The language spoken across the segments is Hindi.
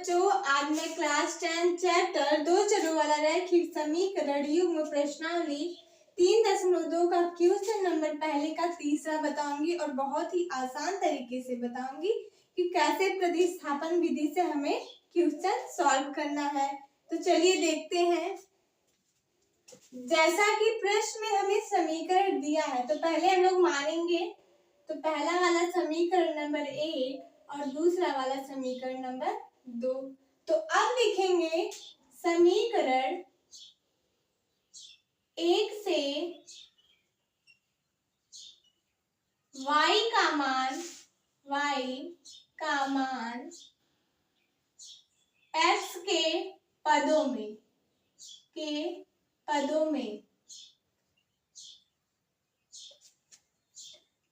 बच्चों, आज मैं क्लास 10 चैप्टर 2 चरों वाला रैखिक समीकरण युग्म प्रश्नावली 3.2 का क्वेश्चन नंबर पहले का तीसरा बताऊंगी और बहुत ही आसान तरीके से बताऊंगी कि कैसे प्रतिस्थापन विधि से हमें क्वेश्चन सॉल्व करना है। तो चलिए देखते हैं। जैसा कि प्रश्न में हमें समीकरण दिया है तो पहले हम लोग मानेंगे। तो पहला वाला समीकरण नंबर 1 और दूसरा वाला समीकरण नंबर 2। तो अब लिखेंगे समीकरण 1 से y का मान x के पदों में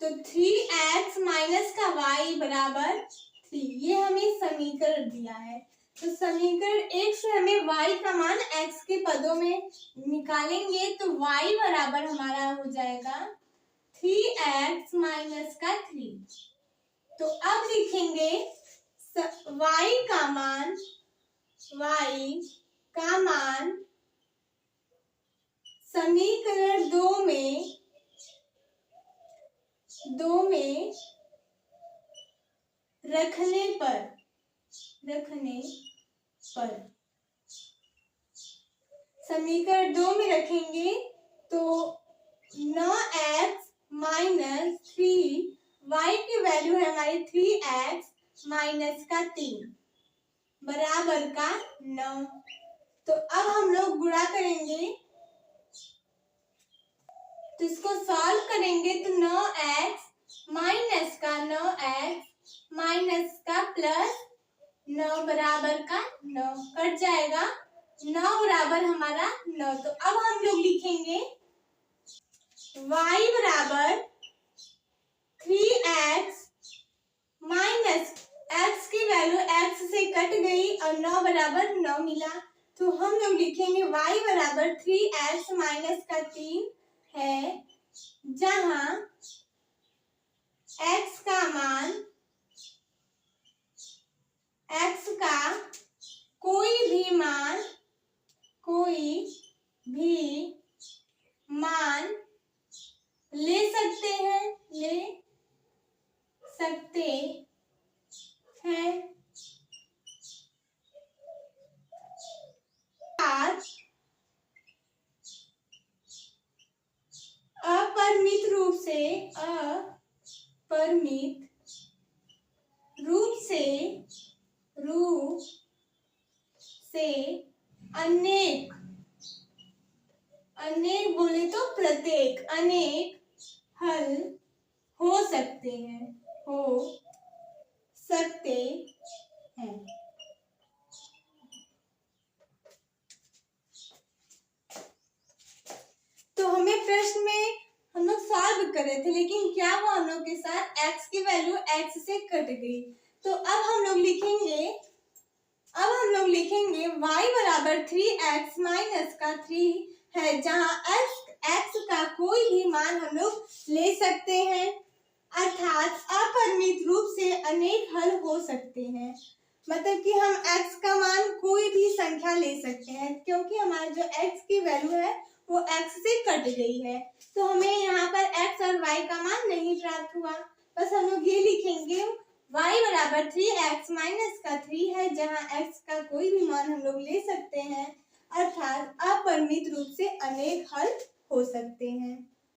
तो 3x माइनस का y बराबर 3, ये हमें समीकरण दिया है। तो समीकरण 1 से हमें y का मान x के पदों में निकालेंगे तो y बराबर हमारा हो जाएगा 3x माइनस का 3। तो अब लिखेंगे y का मान समीकरण 2 में रखने पर समीकरण 2 में रखेंगे तो 9x माइनस 3, y की वैल्यू है हमारी 3x माइनस का 3 बराबर का 9। तो अब हम लोग गुणा करेंगे तो इसको सॉल्व करेंगे तो 9x माइनस का 9x माइनस का प्लस 9 बराबर का 9 कट जाएगा। 9 बराबर हमारा 9। तो अब हम लोग लिखेंगे y बराबर 3x माइनस x की वैल्यू x से कट गई और 9 बराबर 9 मिला। तो हम लोग लिखेंगे y बराबर 3x माइनस का 3 है, जहां x का कोई भी मान ले सकते हैं अपरिमित रूप से अनेक बोले तो प्रत्येक अनेक हल हो सकते हैं। तो हमें प्रश्न में हम लोग सॉल्व कर रहे थे, लेकिन क्या हुआ हम लोग के साथ x की वैल्यू x से कट गई। तो अब हम लोग लिखेंगे y बराबर 3x माइनस का 3 है, जहां x का कोई भी मान हम लोग ले सकते हैं, अर्थात अपरिमित रूप से अनेक हल हो सकते हैं। मतलब कि हम x का मान कोई भी संख्या ले सकते हैं, क्योंकि हमारा जो x की वैल्यू है वो x से कट गई है। तो हमें यहाँ पर x और y का मान नहीं प्राप्त हुआ। बस हम लोग ये लिखेंगे y बराबर 3x माइनस का 3 है, जहाँ x का कोई भी मान हम लोग ले सकते हैं, अर्थात अपरिमित रूप से अनेक हल हो सकते हैं।